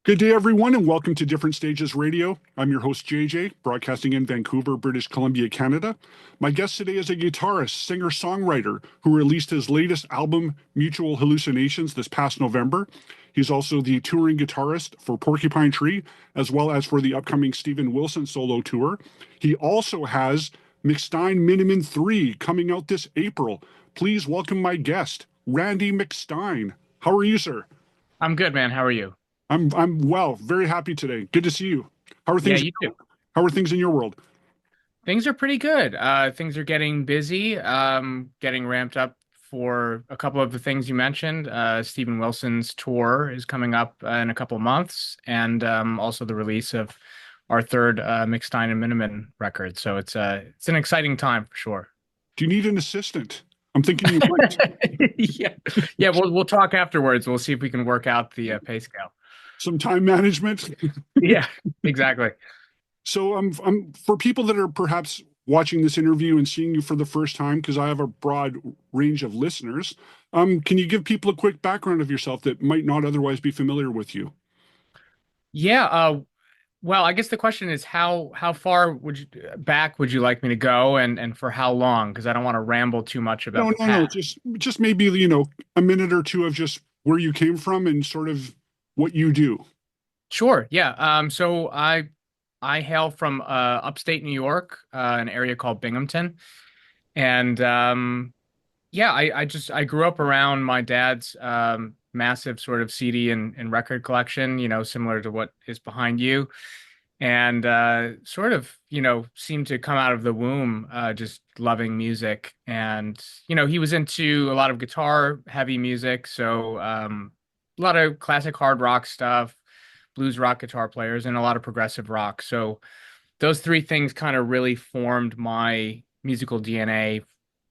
Good day, everyone, and welcome to Different Stages Radio. I'm your host, JJ, broadcasting in Vancouver, British Columbia, Canada. My guest today is a guitarist, singer-songwriter who released his latest album, Mutual Hallucinations, this past November. He's also the touring guitarist for Porcupine Tree, as well as for the upcoming Steven Wilson solo tour. He also has McStine Minnemann III coming out this April. Please welcome my guest, Randy McStine. How are you, sir? I'm good, man. How are you? I'm well, very happy today. Good to see you. How are Yeah, things you too. how are things in your world? Things are pretty good. Things are getting busy, getting ramped up for a couple of the things you mentioned. Steven Wilson's tour is coming up in a couple of months, and also the release of our third McStine and Minnemann record. So it's an exciting time for sure. Do you need an assistant? I'm thinking you might. Yeah, yeah. We'll talk afterwards. We'll see if we can work out the pay scale. Some time management. Yeah, exactly. So I'm for people that are perhaps watching this interview and seeing you for the first time, because I have a broad range of listeners. Can you give people a quick background of yourself that might not otherwise be familiar with you? Yeah. Well, I guess the question is how far would you back would you like me to go and for how long? Because I don't want to ramble too much about No, the no, no. past. Just maybe, a minute or two of just where you came from and sort of what you do. Sure. Yeah. So I hail from upstate New York, an area called Binghamton. And yeah, I grew up around my dad's massive sort of CD and record collection, similar to what is behind you. And sort of, seemed to come out of the womb just loving music. And, he was into a lot of guitar heavy music. So a lot of classic hard rock stuff, blues rock guitar players, and a lot of progressive rock. So those three things kind of really formed my musical DNA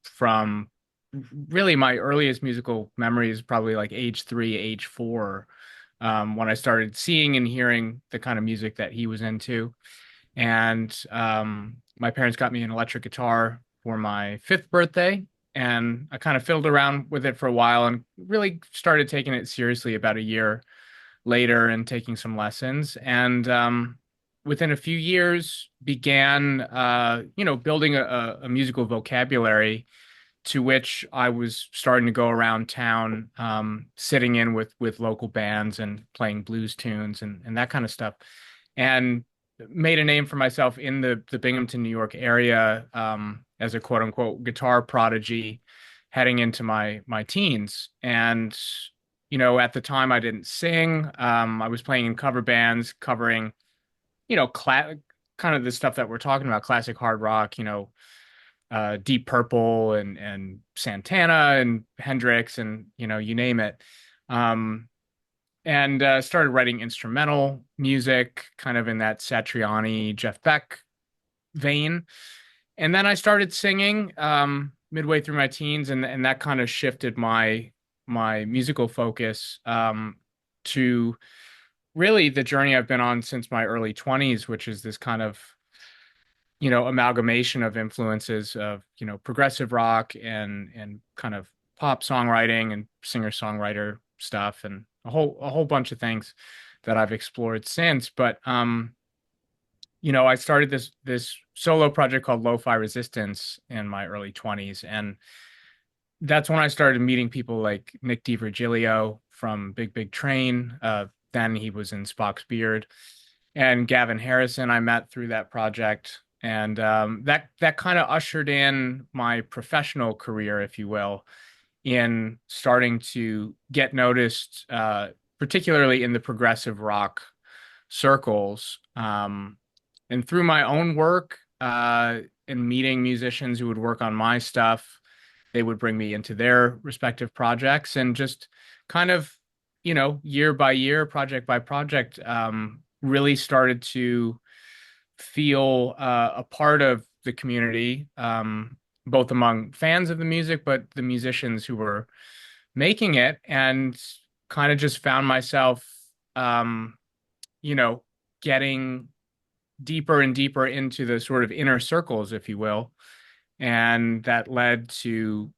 from really my earliest musical memories, probably like age 3, age 4, when I started seeing and hearing the kind of music that he was into. And my parents got me an electric guitar for my 5th birthday. And I kind of fiddled around with it for a while and really started taking it seriously about a year later and taking some lessons. And within a few years, began, building a musical vocabulary to which I was starting to go around town, sitting in with local bands and playing blues tunes and that kind of stuff, and made a name for myself in the Binghamton, New York area, as a quote unquote guitar prodigy heading into my teens. And at the time I didn't sing. I was playing in cover bands, covering, kind of the stuff that we're talking about, classic hard rock, Deep Purple and Santana and Hendrix and you name it. Um, and started writing instrumental music, kind of in that Satriani, Jeff Beck vein. And then I started singing midway through my teens, and that kind of shifted my musical focus to really the journey I've been on since my early 20s, which is this kind of amalgamation of influences of progressive rock and kind of pop songwriting and singer-songwriter stuff and a whole bunch of things that I've explored since. But I started this solo project called Lo-Fi Resistance in my early 20s, and that's when I started meeting people like Nick DiVirgilio from Big Big Train. Then he was in Spock's Beard, and Gavin Harrison I met through that project. And that kind of ushered in my professional career, if you will, in starting to get noticed, particularly in the progressive rock circles. And through my own work, and meeting musicians who would work on my stuff, they would bring me into their respective projects, and just kind of, year by year, project by project, really started to feel a part of the community, both among fans of the music, but the musicians who were making it, and kind of just found myself, um, you know, getting deeper and deeper into the sort of inner circles, if you will. And that led to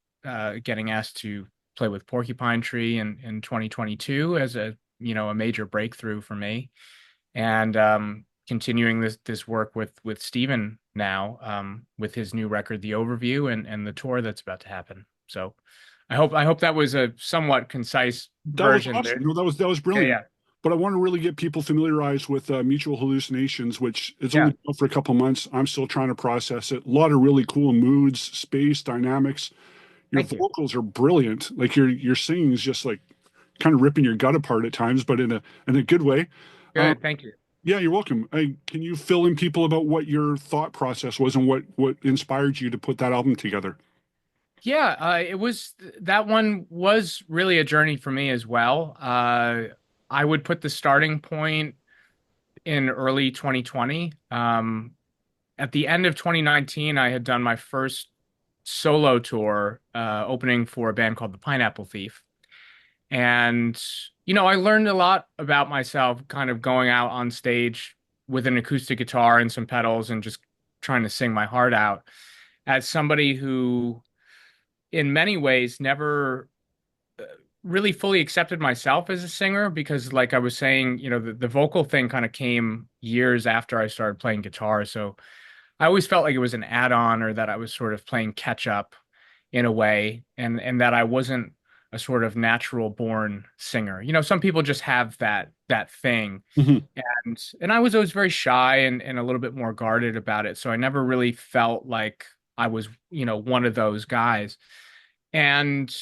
getting asked to play with Porcupine Tree in 2022 as a a major breakthrough for me. And continuing this work with Steven now, with his new record, The Overview, and the tour that's about to happen. So I hope that was a somewhat concise That was version awesome. there. No, that was Yeah, brilliant. yeah, But I want to really get people familiarized with Mutual Hallucinations, which is yeah. only out for a couple months. I'm still trying to process it. A lot of really cool moods, space, dynamics. Your Thank you. vocals are brilliant. Like your singing is just like kind of ripping your gut apart at times, but in a good way. Um, Good. Thank you. yeah, you're welcome. Can you fill in people about what your thought process was and what inspired you to put that album together? Yeah, it was that one was really a journey for me as well. I would put the starting point in early 2020. At the end of 2019, I had done my first solo tour, opening for a band called the Pineapple Thief. And, I learned a lot about myself kind of going out on stage with an acoustic guitar and some pedals and just trying to sing my heart out as somebody who, in many ways, never really fully accepted myself as a singer because, like I was saying, the vocal thing kind of came years after I started playing guitar. So I always felt like it was an add-on or that I was sort of playing catch up in a way, and that I wasn't a sort of natural born singer. Some people just have that thing. Mhm. And I was always very shy and a little bit more guarded about it. So I never really felt like I was, one of those guys. And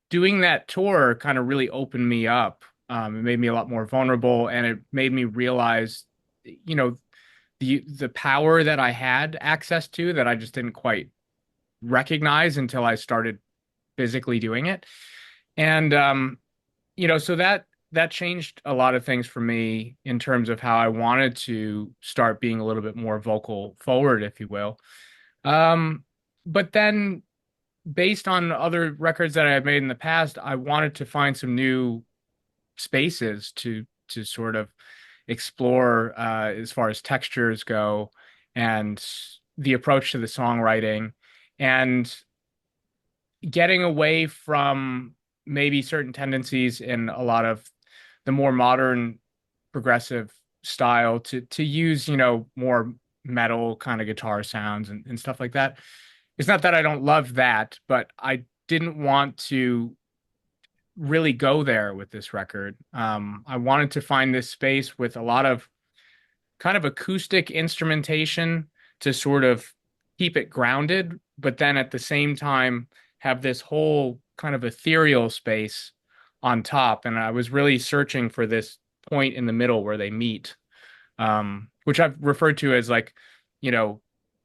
doing that tour kind of really opened me up. It made me a lot more vulnerable, and it made me realize, you know, the power that I had access to that I just didn't quite recognize until I started physically doing it. And so that changed a lot of things for me in terms of how I wanted to start being a little bit more vocal forward, if you will. But then based on other records that I had made in the past, I wanted to find some new spaces to sort of explore, as far as textures go and the approach to the songwriting, and getting away from maybe certain tendencies in a lot of the more modern progressive style to use, more metal kind of guitar sounds and stuff like that. It's not that I don't love that, but I didn't want to really go there with this record. I wanted to find this space with a lot of kind of acoustic instrumentation to sort of keep it grounded, but then at the same time have this whole kind of ethereal space on top. And I was really searching for this point in the middle where they meet, which I've referred to as like, you know,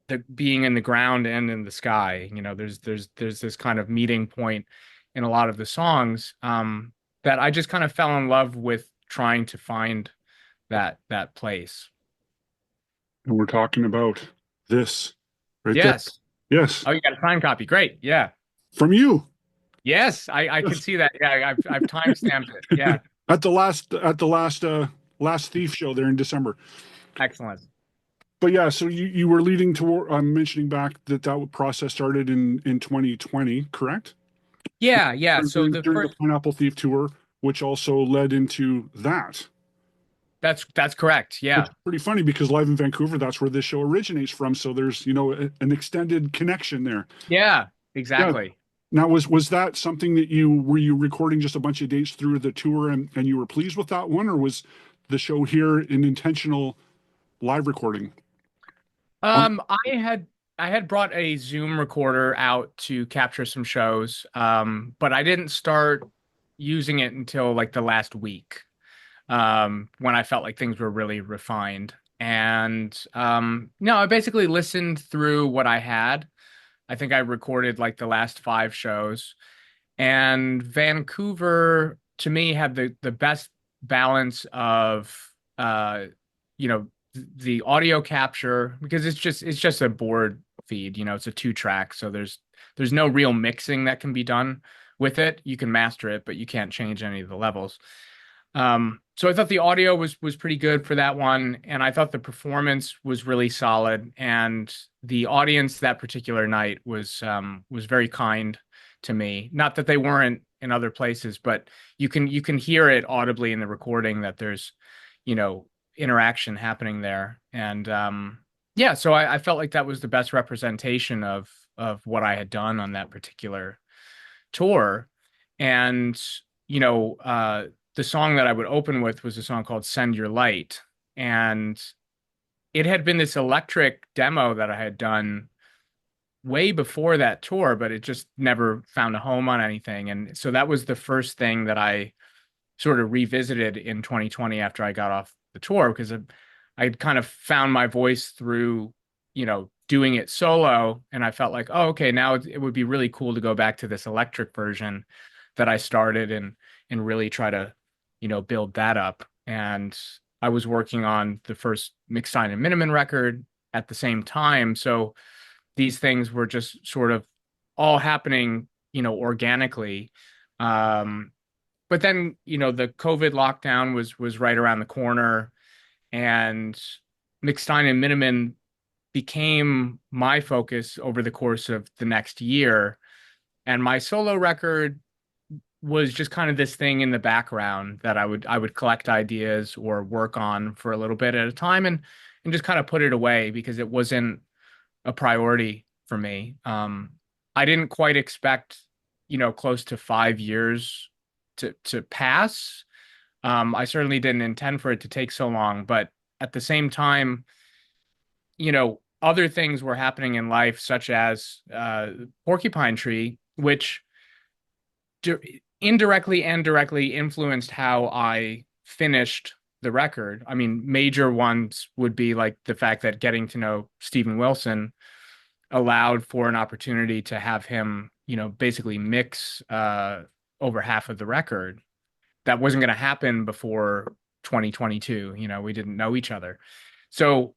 the being in the ground and in the sky. There's this kind of meeting point in a lot of the songs, that I just kind of fell in love with trying to find that place. And we're talking about this right there. Yes. Yes, Oh, you got a signed copy. Great. Yeah. from you. Yes, I can Yes. see that. Yeah, I've time stamped it. Yeah. At the last Thief show there in December. Excellent. But yeah, so you were leading toward mentioning back that process started in 2020, correct? Yeah, yeah. So During the Pineapple Thief tour, which also led into that. that's correct. Which Yeah. is pretty funny because live in Vancouver, that's where this show originates from. So there's, an extended connection there. Yeah, Yeah. exactly. Now, was that something that were you recording just a bunch of dates through the tour and you were pleased with that one, or was the show here an intentional live recording? On, I had brought a Zoom recorder out to capture some shows, but I didn't start using it until like the last week, when I felt like things were really refined. And no, I basically listened through what I had. I think I recorded like the last five shows, and Vancouver to me had the best balance of uh you know the audio capture, because it's just a board feed, it's a two track, so there's no real mixing that can be done with it. You can master it, but you can't change any of the levels. So I thought the audio was pretty good for that one, and I thought the performance was really solid, and the audience that particular night was very kind to me. Not that they weren't in other places, but you can hear it audibly in the recording that there's, you know, interaction happening there. And yeah, so I felt like that was the best representation of what I had done on that particular tour. And, you know, the song that I would open with was a song called Send Your Light. And it had been this electric demo that I had done way before that tour, but it just never found a home on anything. And so that was the first thing that I sort of revisited in 2020 after I got off the tour, because I'd kind of found my voice through, you know, doing it solo. And I felt like, oh, okay, now it would be really cool to go back to this electric version that I started and really try to, you know, build that up. And I was working on the first McStine and Minnemann record at the same time. So these things were just sort of all happening, you know, organically. But then, you know, the COVID lockdown was right around the corner, and McStine and Minnemann became my focus over the course of the next year. And my solo record was just kind of this thing in the background that I would collect ideas or work on for a little bit at a time, and just kind of put it away because it wasn't a priority for me. I didn't quite expect, you know, close to 5 years to pass. I certainly didn't intend for it to take so long, but at the same time, you know, other things were happening in life, such as Porcupine Tree, which indirectly and directly influenced how I finished the record. I mean, major ones would be like the fact that getting to know Steven Wilson allowed for an opportunity to have him, you know, basically mix over half of the record. That wasn't going to happen before 2022. You know, we didn't know each other. So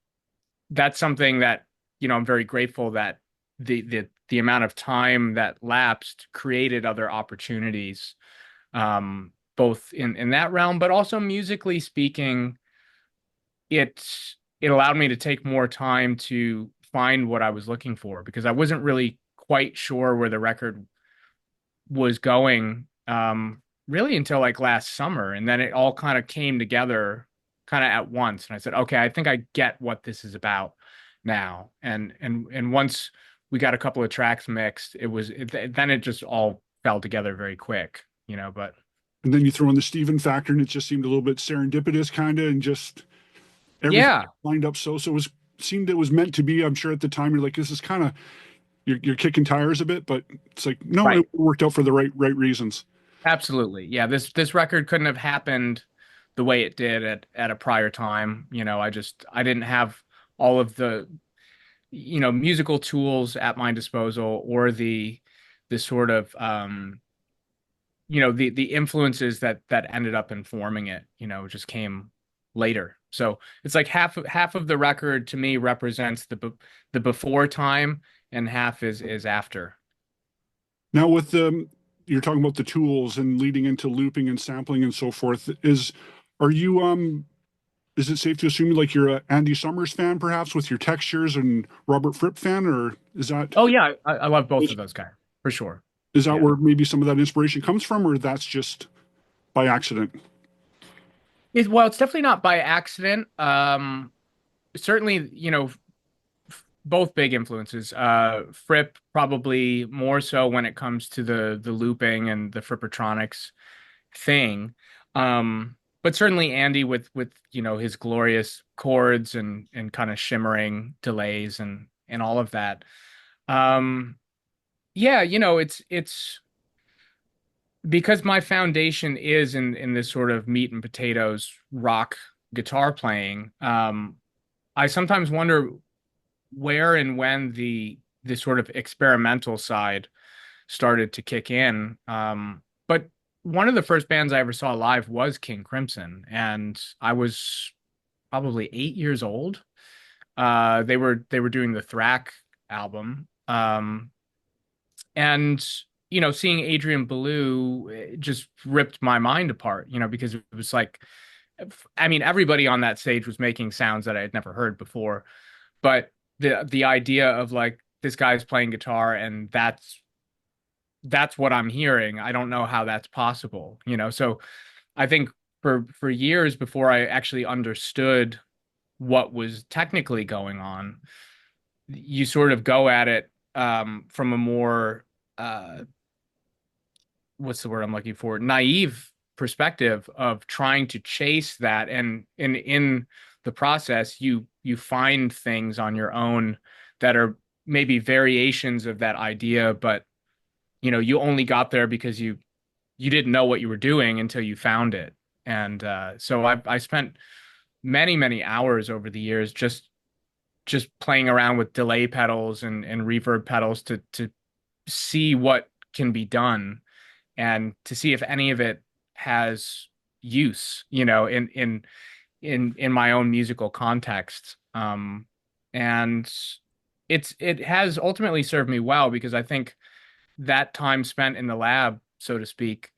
that's something that, you know, I'm very grateful that the amount of time that lapsed created other opportunities, both in that realm, but also musically speaking, it it allowed me to take more time to find what I was looking for, because I wasn't really quite sure where the record was going, really until like last summer. And then it all kind of came together kind of at once. And I said, okay, I think I get what this is about now. And once we got a couple of tracks mixed, then it just all fell together very quick, you know, but And then you throw in the Steven factor, and it just seemed a little bit serendipitous, kind of, and just everything yeah, lined up. So it was seemed it was meant to be. I'm sure at the time you're like, this is kind of you're kicking tires a bit, but it's like no, right. it worked out for the right reasons. Absolutely. Yeah, this record couldn't have happened the way it did at a prior time. You know, I didn't have all of the, you know, musical tools at my disposal, or the sort of you know, the influences that ended up informing it, you know, just came later. So it's like half of the record to me represents the before time, and half is after. Now with the you're talking about the tools and leading into looping and sampling and so forth. Are you is it safe to assume like you're a Andy Summers fan perhaps with your textures, and Robert Fripp fan, or Oh yeah, I love both of those guys for sure. is that Yeah. where maybe some of that inspiration comes from, or that's just by accident? Well, it's definitely not by accident. Certainly, you know, both big influences. Fripp probably more so when it comes to the looping and the Frippertronics thing. But certainly Andy with you know, his glorious chords and kind of shimmering delays and all of that. Um, yeah, you know, it's because my foundation is in this sort of meat and potatoes rock guitar playing. I sometimes wonder where and when the sort of experimental side started to kick in. But one of the first bands I ever saw live was King Crimson, and I was probably 8 years old. They were doing the Thrack album, and you know, seeing Adrian Belew just ripped my mind apart. You know, because it was like, I mean, everybody on that stage was making sounds that I had never heard before, but the idea of like this guy's playing guitar and that's what I'm hearing. I don't know how that's possible, you know. So I think for years before I actually understood what was technically going on, you sort of go at it from a more uh, what's the word I'm looking for? Naive perspective of trying to chase that, and in the process, you find things on your own that are maybe variations of that idea, but you know, you only got there because you didn't know what you were doing until you found it. And so I spent many hours over the years just playing around with delay pedals and reverb pedals to see what can be done and to see if any of it has use, you know, in my own musical context. And it has ultimately served me well because I think that time spent in the lab, so to speak,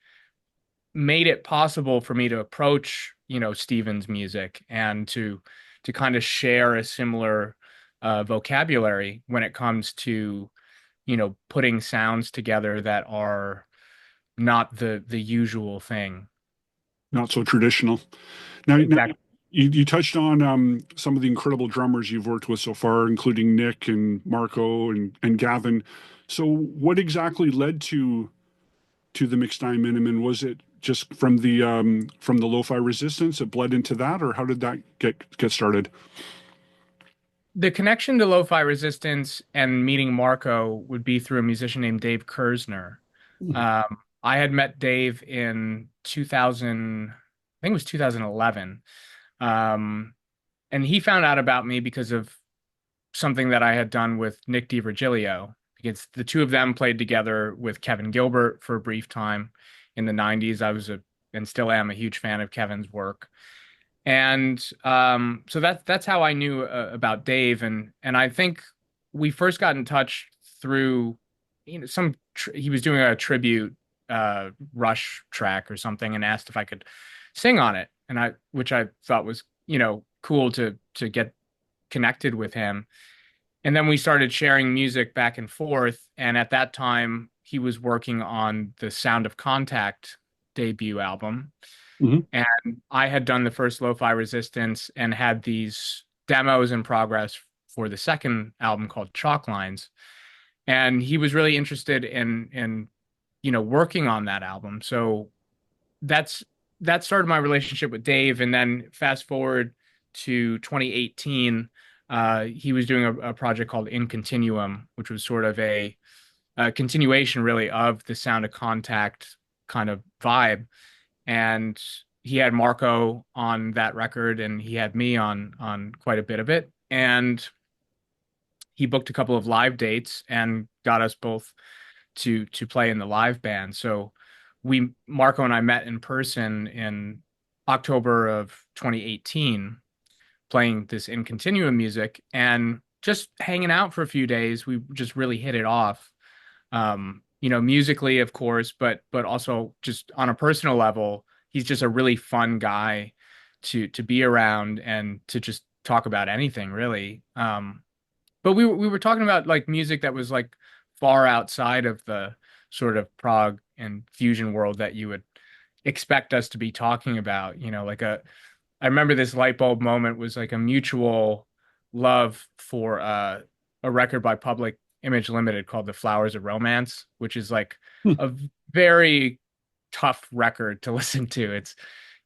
made it possible for me to approach, you know, Steven's music and to kind of share a similar vocabulary when it comes to, you know, putting sounds together that are not the usual thing. Not so traditional. Now Exactly. you touched on some of the incredible drummers you've worked with so far, including Nick and Marco and Gavin. So, what exactly led to the McStine Minnemann? Was it just from the lo-fi resistance? It bled into that, or how did that get started? The connection to lo-fi resistance and meeting Marco would be through a musician named Dave Kerzner. I had met Dave in 2000, I think it was 2011. Um, and he found out about me because of something that I had done with Nick DiVirgilio, because the two of them played together with Kevin Gilbert for a brief time in the 90s. I was a and still am a huge fan of Kevin's work. And so that's how I knew about Dave, and I think we first got in touch through, you know, he was doing a tribute Rush track or something, and asked if I could sing on it, and which I thought was, you know, cool to get connected with him. And then we started sharing music back and forth, and at that time he was working on the Sound of Contact debut album, Hmm. and I had done the first Lo-Fi Resistance and had these demos in progress for the second album called Chalk Lines. And he was really interested in you know, working on that album. So that's that started my relationship with Dave. And then fast forward to 2018, he was doing a project called In Continuum, which was sort of a continuation really of the Sound of Contact kind of vibe. And he had Marco on that record, and he had me on quite a bit of it. And he booked a couple of live dates and got us both to play in the live band. So we Marco and I met in person in October of 2018, playing this In Continuum music and just hanging out for a few days. We just really hit it off. You know, musically, of course, but also just on a personal level, he's just a really fun guy to be around and to just talk about anything, really. But we were talking about like music that was like far outside of the sort of prog and fusion world that you would expect us to be talking about. You know, like I remember this light bulb moment was like a mutual love for a record by Public Image Limited called The Flowers of Romance, which is like a very tough record to listen to. It's,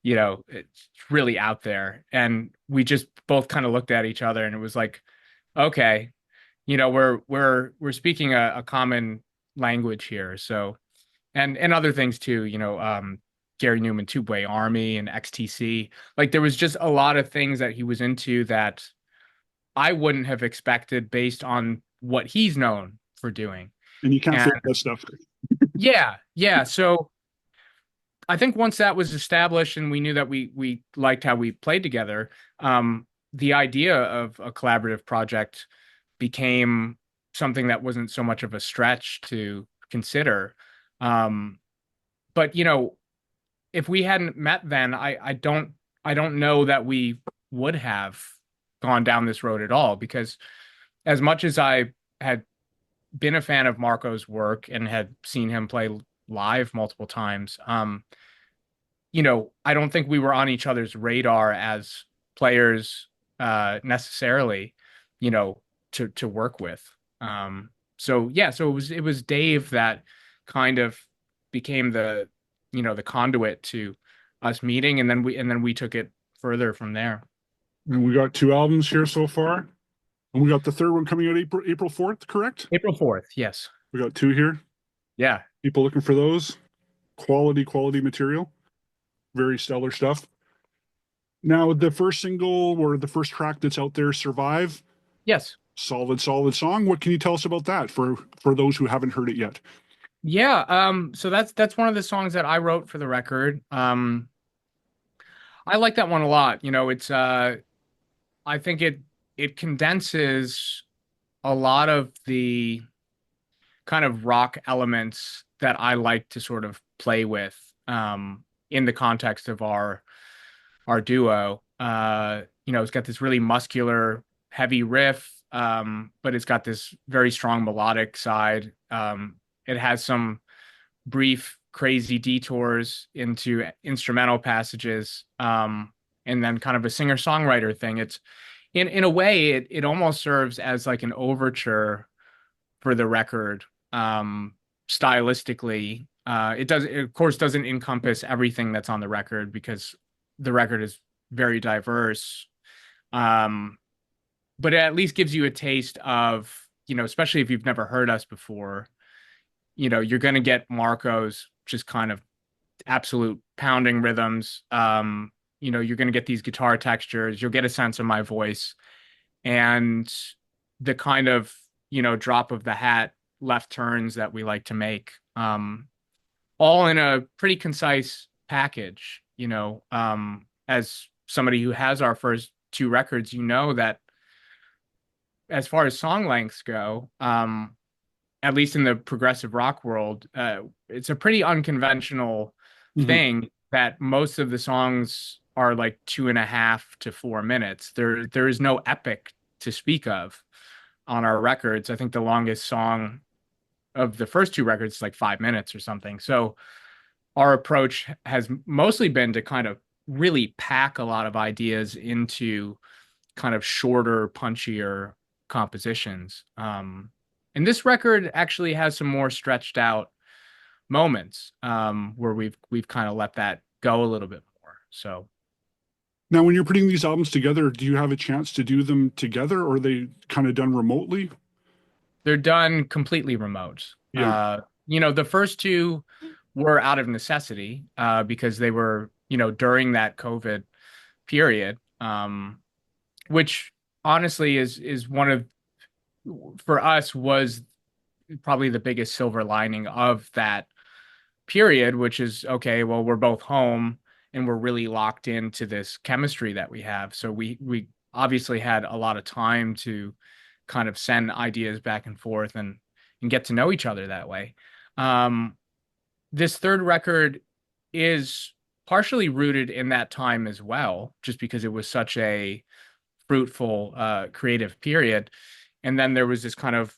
you know, it's really out there. And we just both kind of looked at each other and it was like, okay, you know, we're speaking a common language here. So and other things too, you know, Gary Newman, Two Way Army and XTC. Like there was just a lot of things that he was into that I wouldn't have expected based on what he's known for doing. And you can't And fake that stuff. yeah. So I think once that was established and we knew that we liked how we played together, the idea of a collaborative project became something that wasn't so much of a stretch to consider. Um, but you know, if we hadn't met then, I don't know that we would have gone down this road at all because as much as I had been a fan of Marco's work and had seen him play live multiple times. I don't think we were on each other's radar as players necessarily, you know, to work with. So yeah, so it was Dave that kind of became the conduit to us meeting, and then we took it further from there. And we got two albums here so far. And we got the third one coming out April 4th, correct? April 4th, yes. We got two here. Yeah. People looking for those. Quality material. Very stellar stuff. Now, the first single or the first track that's out there, Survive, Yes. solid song. What can you tell us about that for those who haven't heard it yet? Yeah, so that's one of the songs that I wrote for the record. I like that one a lot. It's I think it condenses a lot of the kind of rock elements that I like to sort of play with in the context of our duo. It's got this really muscular, heavy riff, but it's got this very strong melodic side. It has some brief, crazy detours into instrumental passages, and then kind of a singer-songwriter thing. It's in a way, it almost serves as like an overture for the record, stylistically. It of course doesn't encompass everything that's on the record because the record is very diverse. But it at least gives you a taste of, especially if you've never heard us before, you're going to get Marco's just kind of absolute pounding rhythms. You're going to get these guitar textures. You'll get a sense of my voice and the kind of, drop of the hat left turns that we like to make, all in a pretty concise package. As somebody who has our first two records, that as far as song lengths go, at least in the progressive rock world, it's a pretty unconventional thing that most of the songs are like 2.5 to 4 minutes. There is no epic to speak of on our records. I think the longest song of the first two records is like 5 minutes or something. So our approach has mostly been to kind of really pack a lot of ideas into kind of shorter, punchier compositions. And this record actually has some more stretched out moments, where we've kind of let that go a little bit more. So Now, when you're putting these albums together, do you have a chance to do them together, or are they kind of done remotely? they're done completely remote. Yeah. The first two were out of necessity, because they were, during that COVID period, which honestly is one of, for us, was probably the biggest silver lining of that period, which is, okay, well, we're both home and we're really locked into this chemistry that we have. So we obviously had a lot of time to kind of send ideas back and forth and get to know each other that way. This third record is partially rooted in that time as well, just because it was such a fruitful, creative period. And then there was this kind of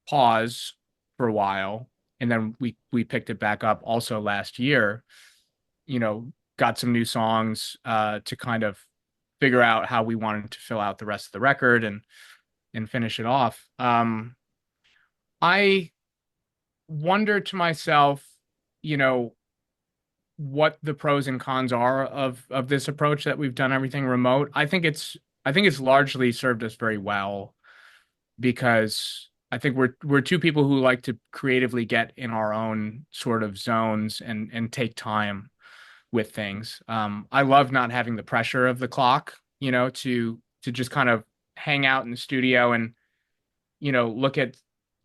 pause for a while, and then we picked it back up also last year. Got some new songs to kind of figure out how we wanted to fill out the rest of the record and finish it off. I wonder to myself, what the pros and cons are of this approach that we've done everything remote. I think it's largely served us very well, because I think we're two people who like to creatively get in our own sort of zones and take time with things. I love not having the pressure of the clock, to just kind of hang out in the studio and, look at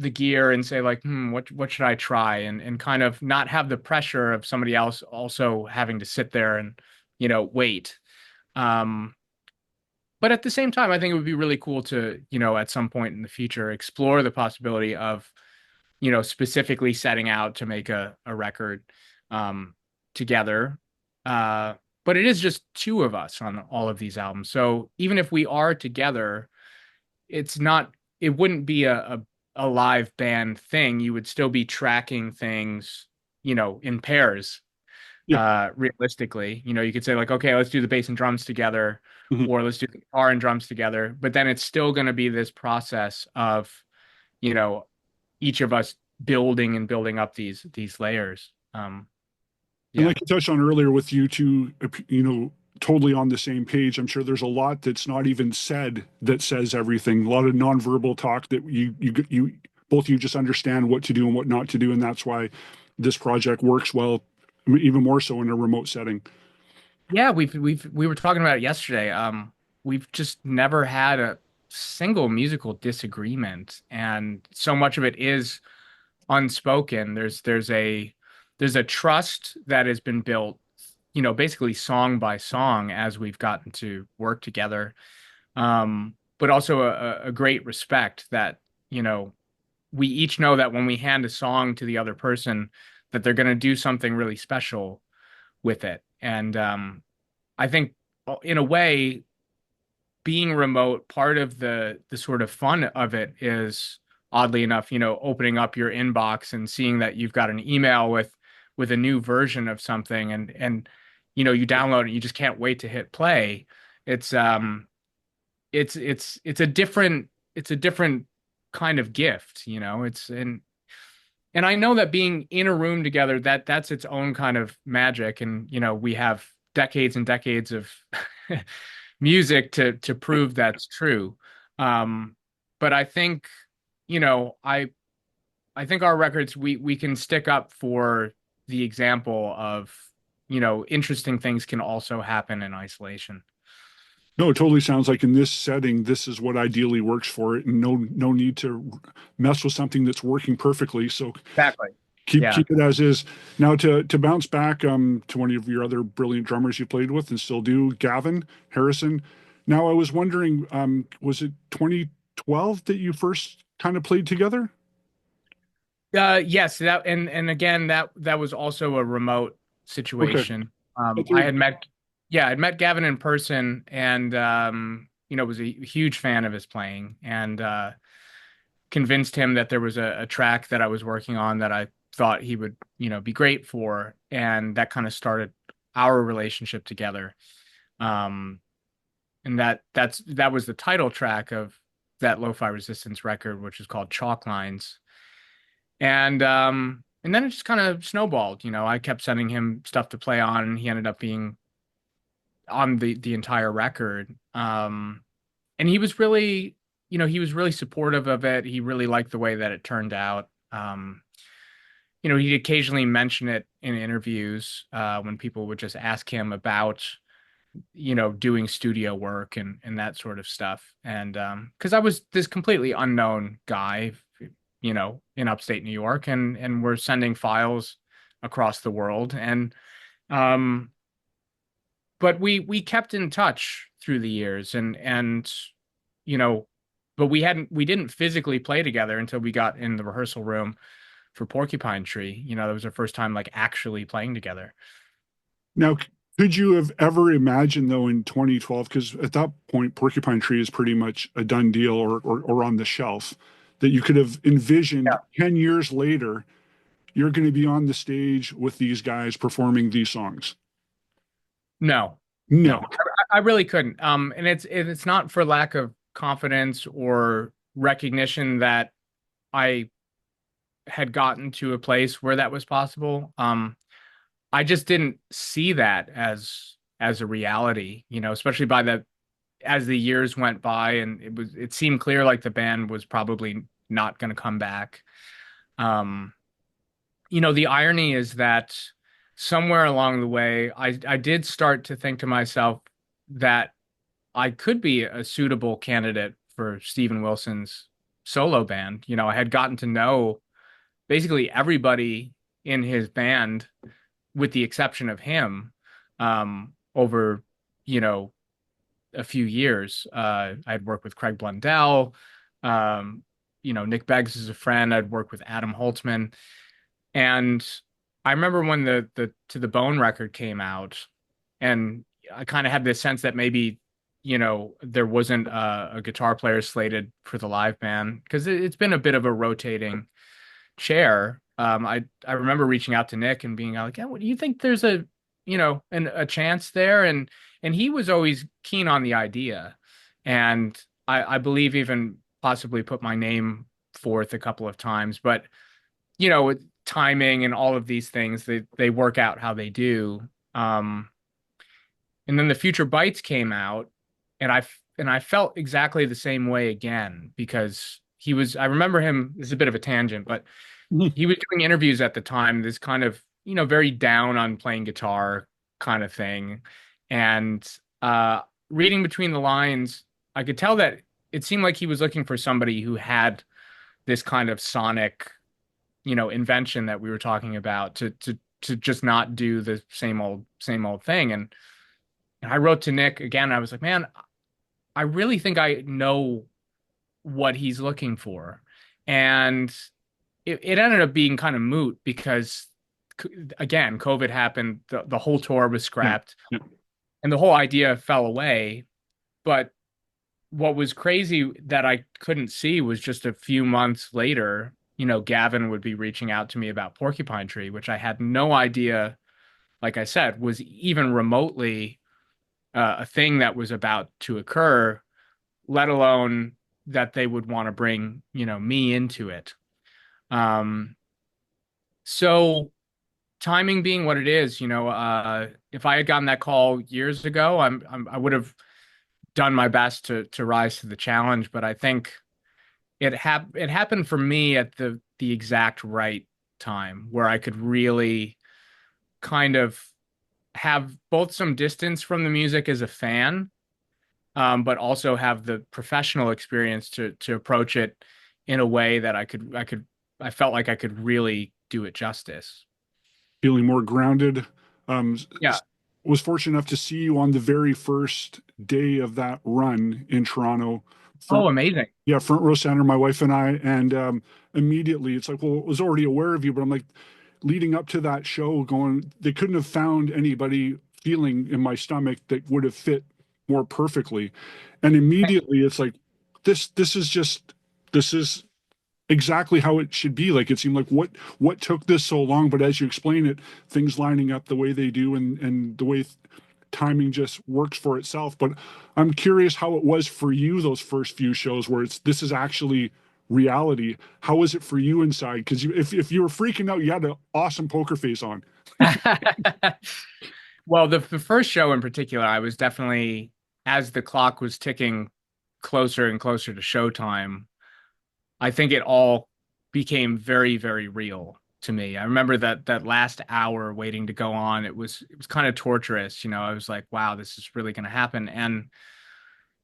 the gear and say like, what should I try? And kind of not have the pressure of somebody else also having to sit there and, wait. But at the same time, I think it would be really cool to, at some point in the future, explore the possibility of, specifically setting out to make a record together. But it is just two of us on all of these albums. So even if we are together, it wouldn't be a a live band thing, you would still be tracking things, in pairs. Yeah. Realistically, you could say like, okay, let's do the bass and drums together, Mhm. or let's do the guitar and drums together. But then it's still going to be this process of, you know, each of us building and building up these layers. And Yeah. like you touched on earlier with you two, totally on the same page. I'm sure there's a lot that's not even said that says everything. A lot of nonverbal talk that you both of you just understand what to do and what not to do, and that's why this project works well, even more so in a remote setting. Yeah, we were talking about it yesterday. We've just never had a single musical disagreement, and so much of it is unspoken. There's a trust that has been built, basically song by song as we've gotten to work together. But also a great respect that, we each know that when we hand a song to the other person, that they're going to do something really special with it. And I think, in a way, being remote, part of the sort of fun of it is, oddly enough, opening up your inbox and seeing that you've got an email with a new version of something, and you download it, you just can't wait to hit play. It's it's a different kind of gift, it's and I know that being in a room together, that's its own kind of magic, and we have decades and decades of music to prove that's true. Um, but I think, I think our records, we can stick up for the example of, interesting things can also happen in isolation. No, it totally sounds like in this setting, this is what ideally works for it, and no need to mess with something that's working perfectly. So Exactly. keep Yeah. keep it as is. Now to bounce back to one of your other brilliant drummers you played with and still do, Gavin Harrison. Now I was wondering, was it 2012 that you first kind of played together? Yes, and again, that was also a remote Okay. situation. But I there, had met, yeah, I'd met Gavin in person, and was a huge fan of his playing, and convinced him that there was a track that I was working on that I thought he would, be great for, and that kind of started our relationship together. Um, and that was the title track of that Lo-Fi Resistance record, which is called Chalk Lines. And then it just kind of snowballed. I kept sending him stuff to play on, and he ended up being on the entire record. And he was really supportive of it. He really liked the way that it turned out. He'd occasionally mention it in interviews, when people would just ask him about, doing studio work and that sort of stuff. And because I was this completely unknown guy, in upstate New York, and we're sending files across the world. And um, but we kept in touch through the years, and you know, but we didn't physically play together until we got in the rehearsal room for Porcupine Tree. That was our first time like actually playing together. now, could you have ever imagined though in 2012, because at that point Porcupine Tree is pretty much a done deal or on the shelf, that you could have envisioned Yeah. 10 years later you're going to be on the stage with these guys performing these songs? No, No. no, I really couldn't. And it's not for lack of confidence or recognition that I had gotten to a place where that was possible. I just didn't see that as a reality, especially as the years went by, and it seemed clear like the band was probably not going to come back. Um, the irony is that somewhere along the way, I did start to think to myself that I could be a suitable candidate for Steven Wilson's solo band. I had gotten to know basically everybody in his band, with the exception of him, over, you know, a few years. I'd worked with Craig Blundell. Um, Nick Beggs is a friend. I'd worked with Adam Holzman. And I remember when the To the Bone record came out, and I kind of had this sense that maybe there wasn't a guitar player slated for the live band because it's been a bit of a rotating chair. I remember reaching out to Nick and being like, "Yeah, what do you think? There's a chance there?" And he was always keen on the idea, and I believe even possibly put my name forth a couple of times. But with timing and all of these things, they work out how they do. Um, and then the Future Bites came out, and I felt exactly the same way again because I remember him. This is a bit of a tangent, but Mhm. he was doing interviews at the time, this kind of, very down on playing guitar kind of thing. And uh, reading between the lines, I could tell that it seemed like he was looking for somebody who had this kind of sonic, invention that we were talking about to just not do the same old thing. And I wrote to Nick again. I was like, man, I really think I know what he's looking for. And it ended up being kind of moot because again, COVID happened, the whole tour was Yeah. scrapped, Yeah. and the whole idea fell away. But what was crazy that I couldn't see was just a few months later, Gavin would be reaching out to me about Porcupine Tree, which I had no idea, like I said, was even remotely a thing that was about to occur, let alone that they would want to bring, me into it. Um, so timing being what it is, if I had gotten that call years ago, I would have done my best to rise to the challenge. But I think it happened for me at the exact right time where I could really kind of have both some distance from the music as a fan, but also have the professional experience to approach it in a way that I felt like I could really do it justice. Feeling more grounded. Yeah. Was fortunate enough to see you on the very first day of that run in Toronto. Oh, Front, amazing. yeah, front row center, my wife and I, and immediately it's like, well, I was already aware of you, but I'm like, leading up to that show, going, they couldn't have found anybody feeling in my stomach that would have fit more perfectly, and immediately it's like, this is just this is exactly how it should be. Like it seemed like what took this so long, but as you explain it, things lining up the way they do, and the way timing just works for itself. But I'm curious how it was for you those first few shows where this is actually reality. How was it for you inside? Because if you were freaking out, you had an awesome poker face on. Well, the first show in particular, I was definitely, as the clock was ticking closer and closer to showtime, I think it all became very, very real to me. I remember that last hour waiting to go on, it was kind of torturous, I was like, wow, this is really going to happen. And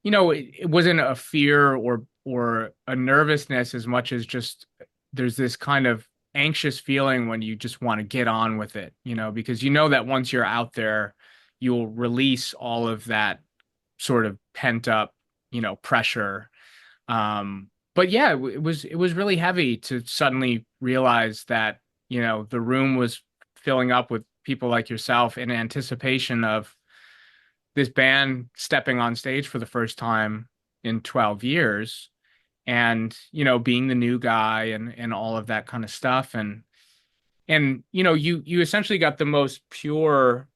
it wasn't a fear or a nervousness as much as just there's this kind of anxious feeling when you just want to get on with it, because that once you're out there, you'll release all of that sort of pent up, pressure. But yeah, it was really heavy to suddenly realize that, the room was filling up with people like yourself in anticipation of this band stepping on stage for the first time in 12 years and being the new guy and all of that kind of stuff. And you essentially got the most pure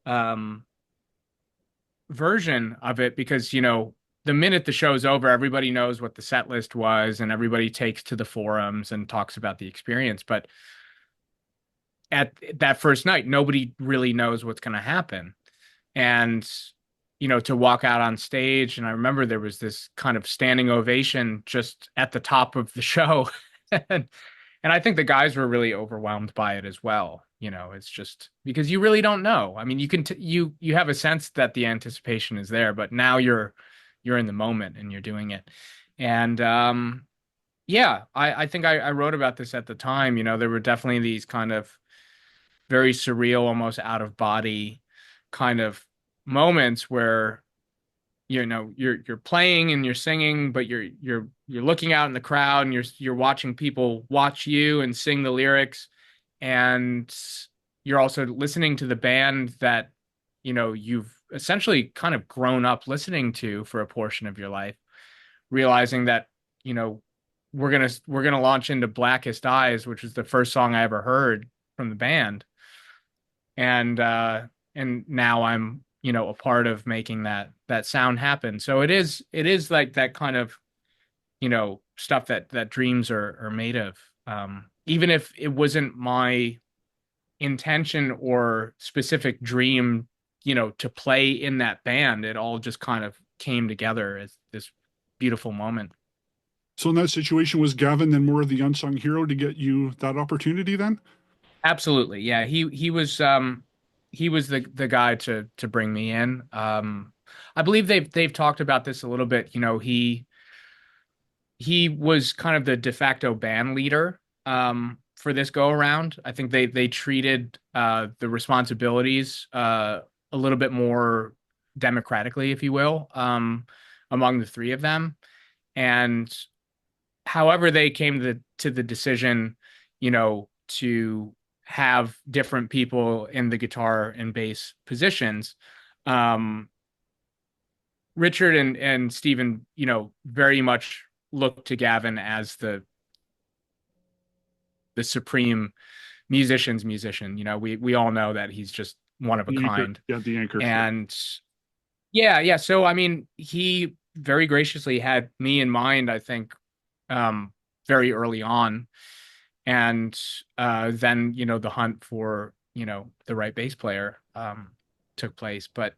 version of it because the minute the show's over, everybody knows what the set list was and everybody takes to the forums and talks about the experience. But at that first night, nobody really knows what's going to happen. And to walk out on stage, and I remember there was this kind of standing ovation just at the top of the show. And I think the guys were really overwhelmed by it as well. It's just because you really don't know. I mean, you can you have a sense that the anticipation is there, but now you're in the moment and you're doing it. And yeah, I think I wrote about this at the time. There were definitely these kind of very surreal, almost out of body kind of moments where you're playing and you're singing, but you're looking out in the crowd and you're watching people watch you and sing the lyrics, and you're also listening to the band that you've essentially kind of grown up listening to for a portion of your life, realizing that, you know, we're gonna launch into Blackest Eyes, which was the first song I ever heard from the band. And now I'm, you know, a part of making that sound happen. So it is like that kind of, you know, stuff that dreams are made of. Even if it wasn't my intention or specific dream, you know, to play in that band, it all just kind of came together as this beautiful moment. So in that situation, was Gavin then more of the unsung hero to get you that opportunity then? Absolutely. Yeah, he was the guy to bring me in. I believe they've talked about this a little bit. You know, he was kind of the de facto band leader for this go around. I think they treated the responsibilities a little bit more democratically, if you will, among the three of them. And however they came to the decision, you know, to have different people in the guitar and bass positions. Um, Richard and Stephen, you know, very much look to Gavin as the supreme musician's musician. You know, we all know that he's just one of a The anchor. kind. Yeah, the anchor. Yeah. And yeah, yeah. So I mean, he very graciously had me in mind, I think, um, very early on. And then, you know, the hunt for, you know, the right bass player took place. But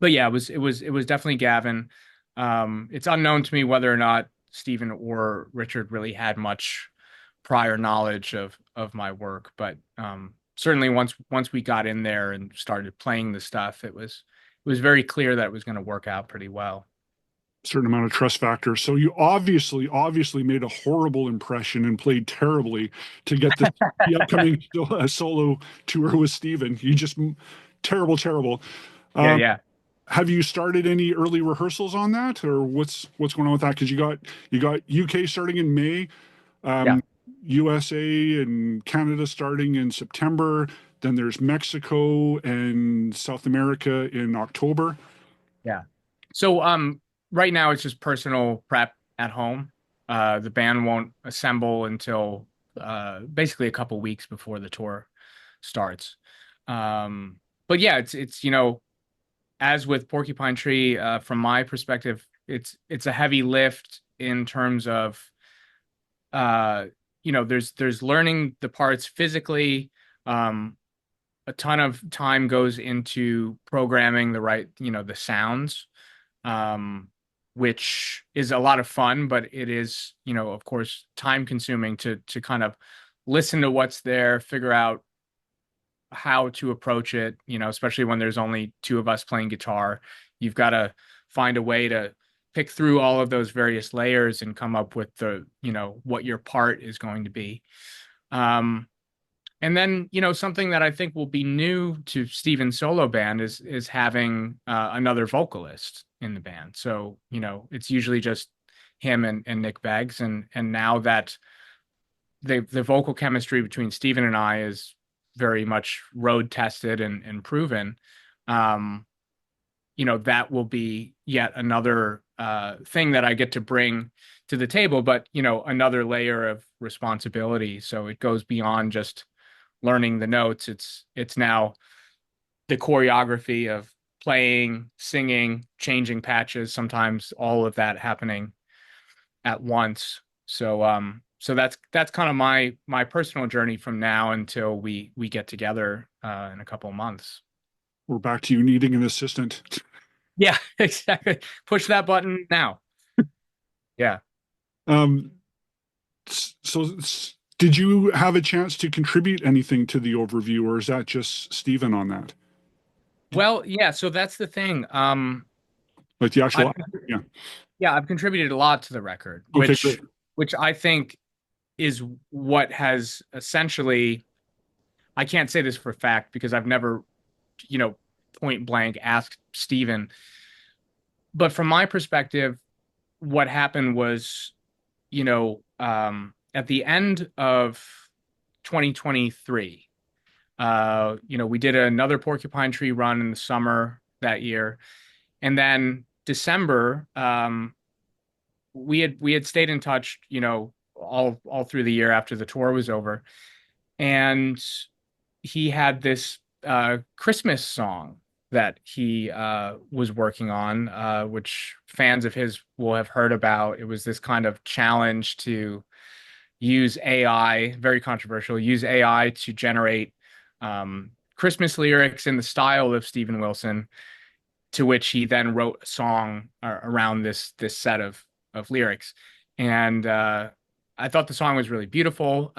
yeah, it was definitely Gavin. It's unknown to me whether or not Stephen or Richard really had much prior knowledge of my work, but certainly once we got in there and started playing the stuff, it was very clear that it was going to work out pretty well. Certain amount of trust factor. So you obviously made a horrible impression and played terribly to get the upcoming solo tour with Steven. You just terrible. Yeah, Um, yeah, have you started any early rehearsals on that, or what's going on with that? Because you got UK starting in May, yeah, um, USA and Canada starting in September. Then there's Mexico and South America in October. yeah. So right now it's just personal prep at home. The band won't assemble until basically a couple weeks before the tour starts. But yeah, it's you know, as with Porcupine Tree, from my perspective, it's a heavy lift in terms of uh, you know, there's learning the parts physically. Um, a ton of time goes into programming the right, you know, the sounds, um, which is a lot of fun, but it is, you know, of course, time consuming to kind of listen to what's there, figure out how to approach it, you know, especially when there's only two of us playing guitar. You've got to find a way to pick through all of those various layers and come up with the, you know, what your part is going to be. Um, and then, you know, something that I think will be new to Steven's solo band is having another vocalist in the band. So, you know, it's usually just him and Nick Beggs, and now that the vocal chemistry between Steven and I is very much road tested and proven, um, you know, that will be yet another thing that I get to bring to the table, but, you know, another layer of responsibility. So it goes beyond just learning the notes. It's now the choreography of playing, singing, changing patches, sometimes all of that happening at once. So that's kind of my personal journey from now until we get together in a couple of months. We're back to you needing an assistant. Yeah, exactly. Push that button now. Yeah. Um, so did you have a chance to contribute anything to the overview, or is that just Stephen on that? Well, yeah, so that's the thing. Like the actual, I've yeah. yeah, I've contributed a lot to the record, Okay, great. which I think is what has essentially, I can't say this for a fact because I've never, you know, point blank asked Steven, but from my perspective, what happened was, you know, at the end of 2023, you know, we did another Porcupine Tree run in the summer. that year. And then December, we had stayed in touch, all through the year after the tour was over. And he had this Christmas song that he was working on, which fans of his will have heard about. It was this kind of challenge to use AI, very controversial, use AI to generate Christmas lyrics in the style of Steven Wilson, to which he then wrote a song around this set of lyrics. And I thought the song was really beautiful.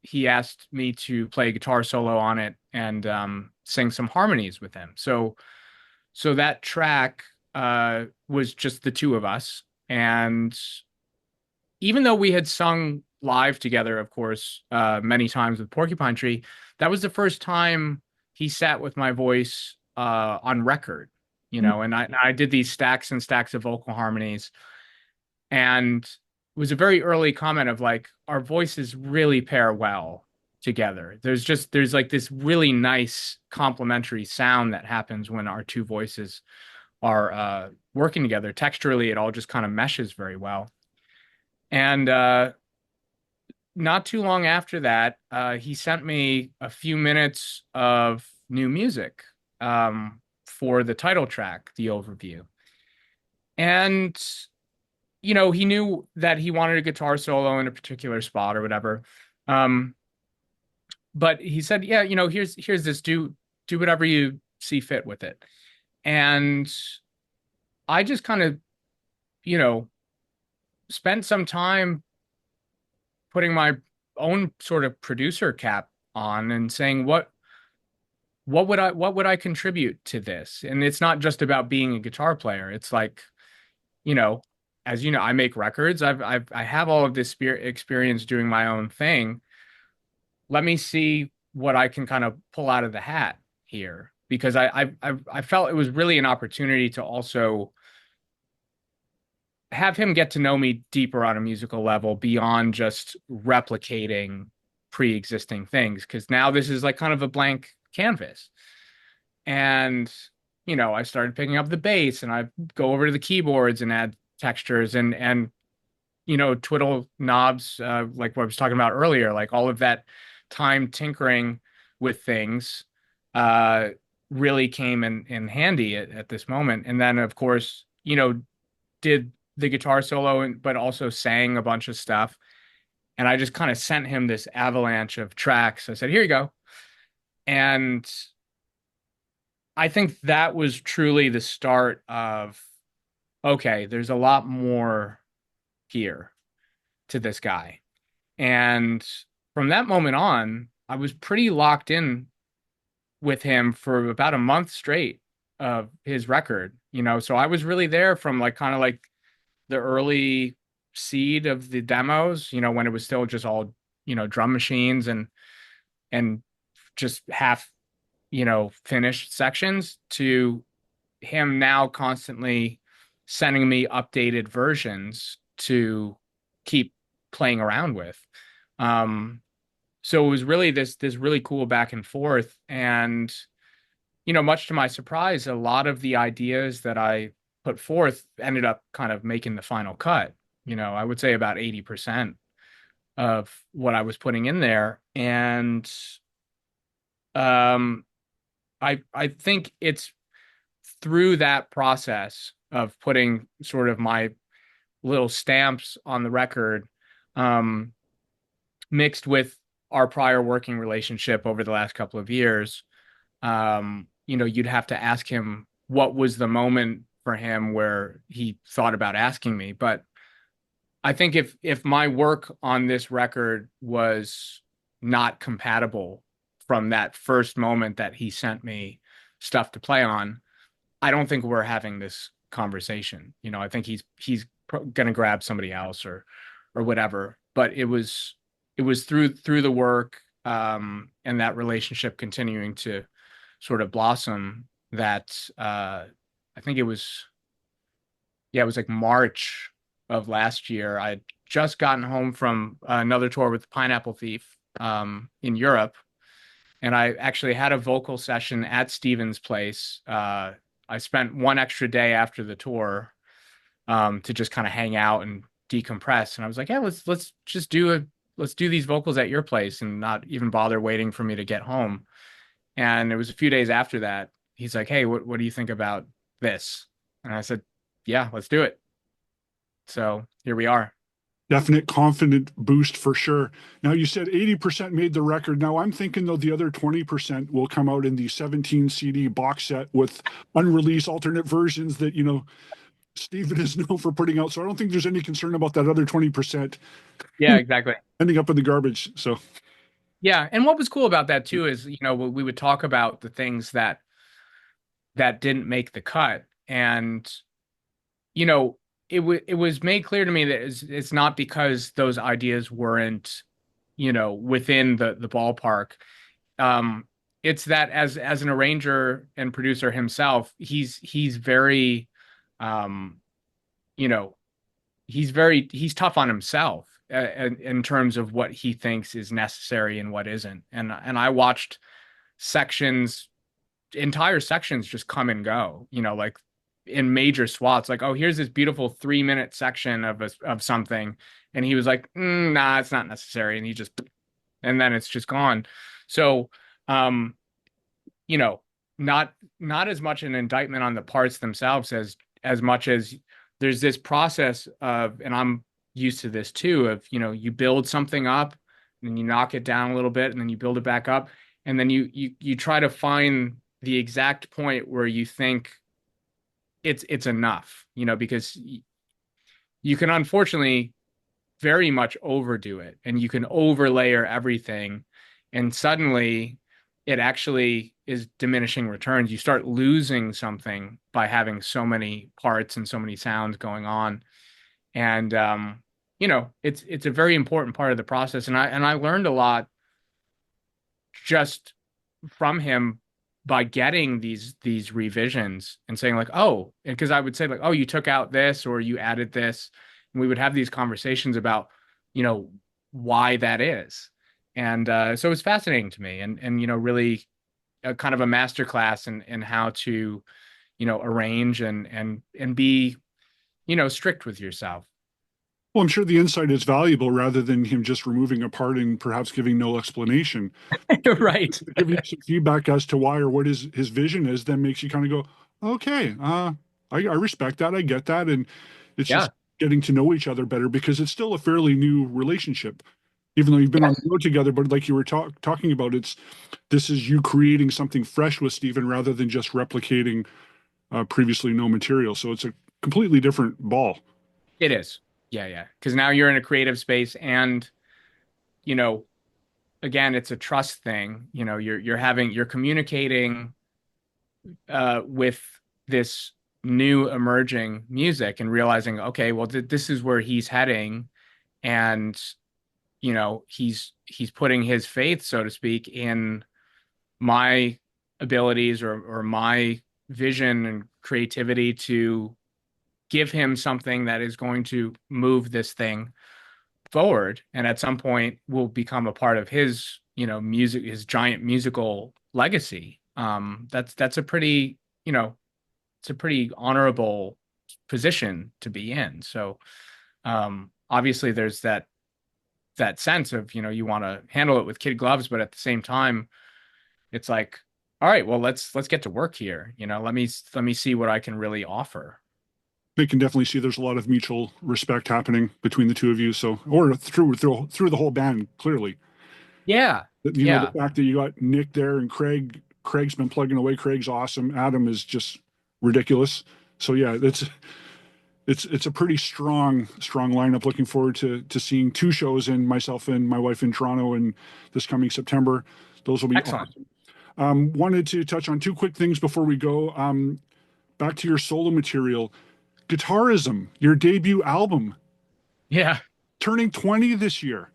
He asked me to play a guitar solo on it and sing some harmonies with him. So that track was just the two of us. And even though we had sung live together, of course, many times with Porcupine Tree, that was the first time he sat with my voice on record, and I did these stacks and stacks of vocal harmonies. And it was a very early comment of like, our voices really pair well together. There's like this really nice complementary sound that happens when our two voices are working together. Texturally, it all just kind of meshes very well. And not too long after that, he sent me a few minutes of new music for the title track, the overview. And, he knew that he wanted a guitar solo in a particular spot or whatever. But he said, yeah, here's this, do whatever you see fit with it. And I just kind of, you know, spent some time putting my own sort of producer cap on and saying what would I contribute to this? And it's not just about being a guitar player. It's like, you know, as you know, I make records. I have all of this experience doing my own thing. Let me see what I can kind of pull out of the hat here, because I felt it was really an opportunity to also have him get to know me deeper on a musical level beyond just replicating pre-existing things, because now this is like kind of a blank canvas. And I started picking up the bass, and I go over to the keyboards and add textures and twiddle knobs, like what I was talking about earlier, like all of that time tinkering with things uh really came in handy at this moment. And then of course, did the guitar solo, but also sang a bunch of stuff. And I just kind of sent him this avalanche of tracks. I said, here you go. And I think that was truly the start of, okay, there's a lot more here to this guy. And from that moment on, I was pretty locked in with him for about a month straight of his record, so I was really there from like kind of like the early seed of the demos, when it was still just all, drum machines and just half, finished sections, to him now constantly sending me updated versions to keep playing around with. So it was really this really cool back and forth. And, much to my surprise, a lot of the ideas that I put forth ended up kind of making the final cut. I would say about 80% of what I was putting in there. And I think it's through that process of putting sort of my little stamps on the record, mixed with our prior working relationship over the last couple of years, you'd have to ask him what was the moment for him where he thought about asking me. But I think if my work on this record was not compatible from that first moment that he sent me stuff to play on, I don't think we're having this conversation. I think he's going to grab somebody else or whatever. But it was through the work, and that relationship continuing to sort of blossom, that I think it was like March of last year. I'd just gotten home from another tour with Pineapple Thief in Europe, and I actually had a vocal session at Steven's place. I I spent one extra day after the tour to just kind of hang out and decompress. And I was like, yeah, let's do these vocals at your place and not even bother waiting for me to get home. And it was a few days after that, he's like, hey, what do you think about this? And I said, yeah, let's do it. So here we are. Definite confident boost for sure. Now you said 80% made the record. Now I'm thinking though the other 20% will come out in the 17 CD box set with unreleased alternate versions that, Steven is known for putting out. So I don't think there's any concern about that other 20% Yeah, exactly. ending up in the garbage. So Yeah, and what was cool about that too is, we would talk about the things that didn't make the cut, and it was made clear to me that it's not because those ideas weren't, within the ballpark. Um, it's that as an arranger and producer himself, he's very, um, you know, he's tough on himself in terms of what he thinks is necessary and what isn't. And I watched sections, entire sections just come and go, like in major swaths, like, oh, here's this beautiful 3-minute section of something. And he was like, nah, it's not necessary. And then it's just gone. So, um, you know, not as much an indictment on the parts themselves as much as there's this process of, and I'm used to this too, of, you build something up and then you knock it down a little bit and then you build it back up. And then you try to find the exact point where you think it's enough, because you can unfortunately very much overdo it and you can overlayer everything, and suddenly it actually is diminishing returns. You start losing something by having so many parts and so many sounds going on. And it's a very important part of the process. And I learned a lot just from him by getting these revisions and saying like, oh, because I would say like, oh, you took out this or you added this, and we would have these conversations about, why that is. And so it's fascinating to me, and really a kind of a masterclass in how to, arrange and be, strict with yourself. well, I'm sure the insight is valuable rather than him just removing a part and perhaps giving no explanation. Right. Giving you some feedback as to why or what his vision is, then makes you kind of go, okay, I respect that, I get that, and it's Yeah. just getting to know each other better because it's still a fairly new relationship, even though you've been on Yes. the road together. But like you were talking about, this is you creating something fresh with Stephen rather than just replicating previously known material. So it's a completely different ball. It is. Yeah, yeah. Because now you're in a creative space, and you know, again, it's a trust thing. You're communicating with this new emerging music and realizing, okay, well, this is where he's heading, and he's putting his faith, so to speak, in my abilities or my vision and creativity to give him something that is going to move this thing forward, and at some point will become a part of his music, his giant musical legacy. That's a pretty, it's a pretty honorable position to be in. So obviously there's that sense of, you want to handle it with kid gloves, but at the same time it's like, all right, well, let's get to work here. Let me see what I can really offer. They can definitely see there's a lot of mutual respect happening between the two of you. So, or through the whole band, clearly. Yeah. The Yeah. fact that you got Nick there and Craig. Craig's been plugging away. Craig's awesome. Adam is just ridiculous. So yeah, it's a pretty strong lineup. Looking forward to seeing two shows in myself and my wife in Toronto in this coming September. Those will be Excellent. awesome. Wanted to touch on two quick things before we go. Back to your solo material. Guitarism, your debut album, Yeah. turning 20 this year.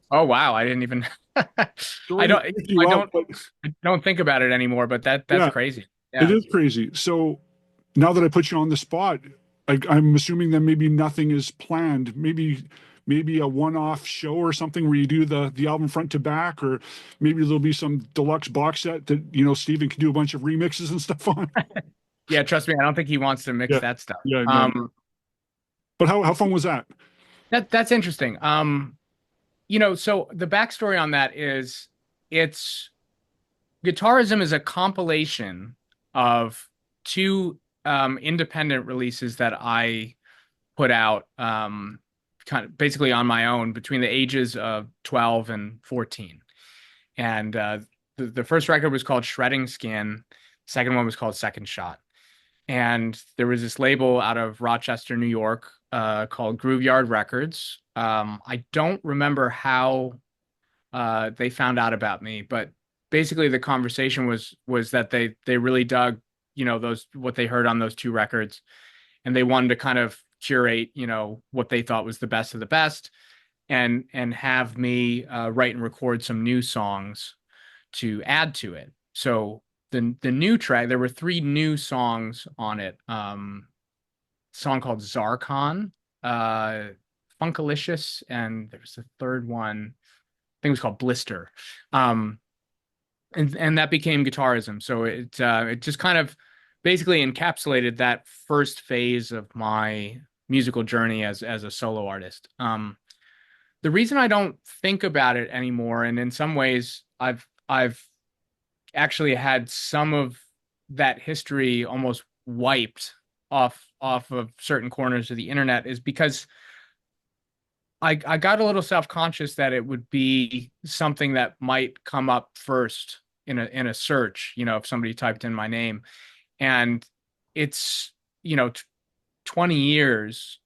Oh wow, I didn't even Sorry to freak you out, but I don't think about it anymore, but that's yeah, crazy. it Yeah. is crazy. So now that I put you on the spot, I'm assuming that maybe nothing is planned. Maybe a one-off show or something where you do the album front to back, or maybe there'll be some deluxe box set that Steven can do a bunch of remixes and stuff on. Yeah, trust me, I don't think he wants to mix Yeah, that stuff. yeah, no. But how fun was that? That's interesting. So the backstory on that is it's Guitarism is a compilation of two independent releases that I put out kind of basically on my own between the ages of 12 and 14. And the first record was called Shredding Skin. The second one was called Second Shot. And there was this label out of Rochester, New York, called Grooveyard Records. I don't remember how they found out about me, but basically the conversation was that they really dug, those what they heard on those two records, and they wanted to kind of curate, what they thought was the best of the best, and have me write and record some new songs to add to it. So the new track, there were three new songs on it. Song called Zarkon, uh, Funkalicious, and there was a third one. I think it was called Blister. Um, and that became Guitarism. So it just kind of basically encapsulated that first phase of my musical journey as a solo artist. The reason I don't think about it anymore, and in some ways I've actually had some of that history almost wiped off of certain corners of the internet, is because I got a little self-conscious that it would be something that might come up first in a search, if somebody typed in my name. And it's, 20 years.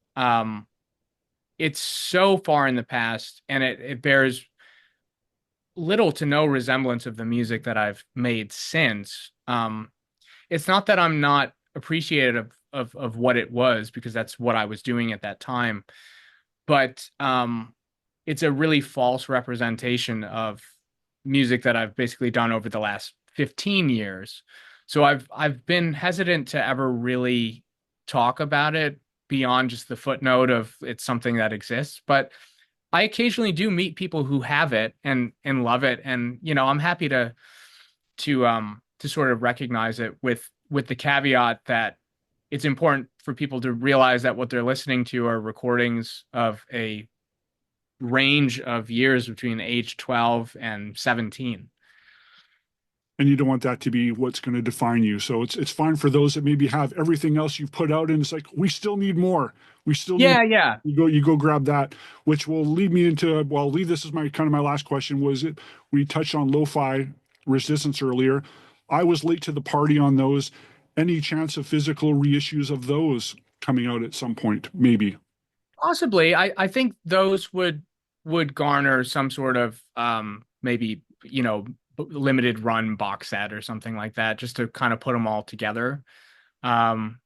It's so far in the past, and it bears little to no resemblance of the music that I've made since. It's not that I'm not appreciative of what it was, because that's what I was doing at that time, but it's a really false representation of music that I've basically done over the last 15 years. So I've been hesitant to ever really talk about it beyond just the footnote of it's something that exists. But I occasionally do meet people who have it and love it, and I'm happy to sort of recognize it with the caveat that it's important for people to realize that what they're listening to are recordings of a range of years between age 12 and 17. And you don't want that to be what's going to define you. So it's fine for those that maybe have everything else you've put out, and it's like, we still need more. We still need. Yeah, yeah. You go grab that, which will lead me into, well, Lee, this is my kind of my last question. Was it, we touched on lo-fi resistance earlier. I was late to the party on those. Any chance of physical reissues of those coming out at some point? Maybe. Possibly. I think those would garner some sort of maybe, limited run box set or something like that, just to kind of put them all together.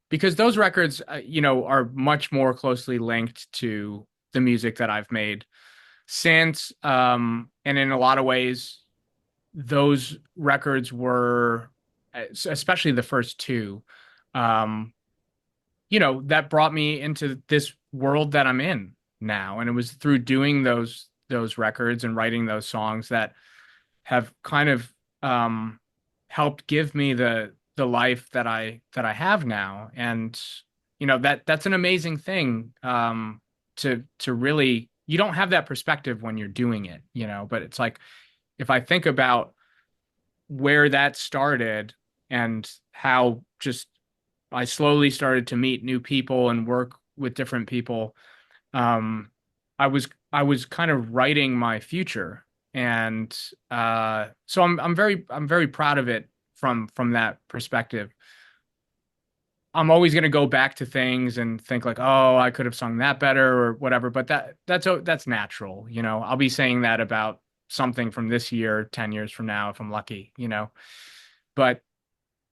Because those records, are much more closely linked to the music that I've made since. And in a lot of ways, those records were, especially the first two, um, that brought me into this world that I'm in now. And it was through doing those records and writing those songs that have kind of helped give me the life that I have now. And that's an amazing thing, to really, you don't have that perspective when you're doing it, but it's like, if I think about where that started and how just I slowly started to meet new people and work with different people, um, I was kind of writing my future. And so I'm very proud of it from that perspective. I'm always going to go back to things and think like, oh, I could have sung that better or whatever, but that's natural. I'll be saying that about something from this year 10 years from now if I'm lucky. But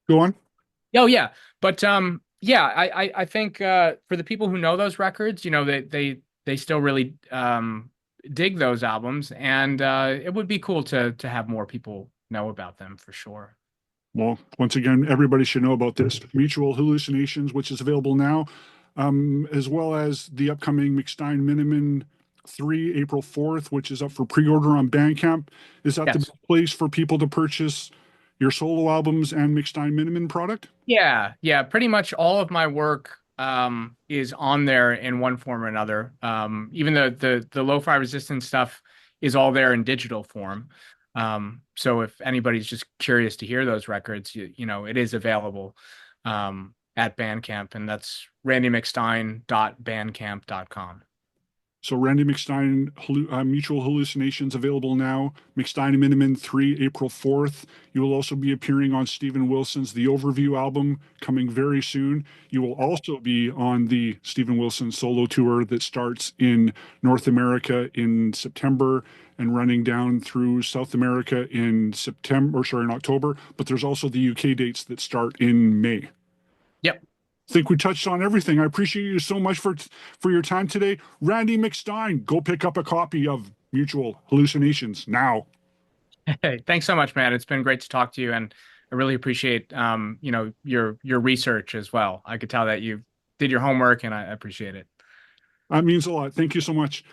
Go on. oh yeah, but yeah, I think for the people who know those records, they still really dig those albums, and it would be cool to have more people know about them for sure. Well, once again, everybody should know about this Mutual Hallucinations, which is available now, as well as the upcoming McStine Minnemann III, April 4th, which is up for pre-order on Bandcamp. Is that the Yes. best place for people to purchase your solo albums and McStine Minnemann product? Yeah, yeah, pretty much all of my work is on there in one form or another. Even the lo-fi resistance stuff is all there in digital form. So if anybody's just curious to hear those records, it is available at Bandcamp, and that's randymcstine.bandcamp.com. So Randy McStine, Mutual Hallucinations available now. McStine Minnemann III, April 4th. You will also be appearing on Stephen Wilson's The Overview album coming very soon. You will also be on the Stephen Wilson solo tour that starts in North America in September and running down through South America in October. But there's also the UK dates that start in May. Yep. Think we touched on everything. I appreciate you so much for your time today. Randy McStine, go pick up a copy of Mutual Hallucinations now. Hey, thanks so much, man. It's been great to talk to you, and I really appreciate your research as well. I could tell that you did your homework, and I appreciate it. That means a lot. Thank you so much.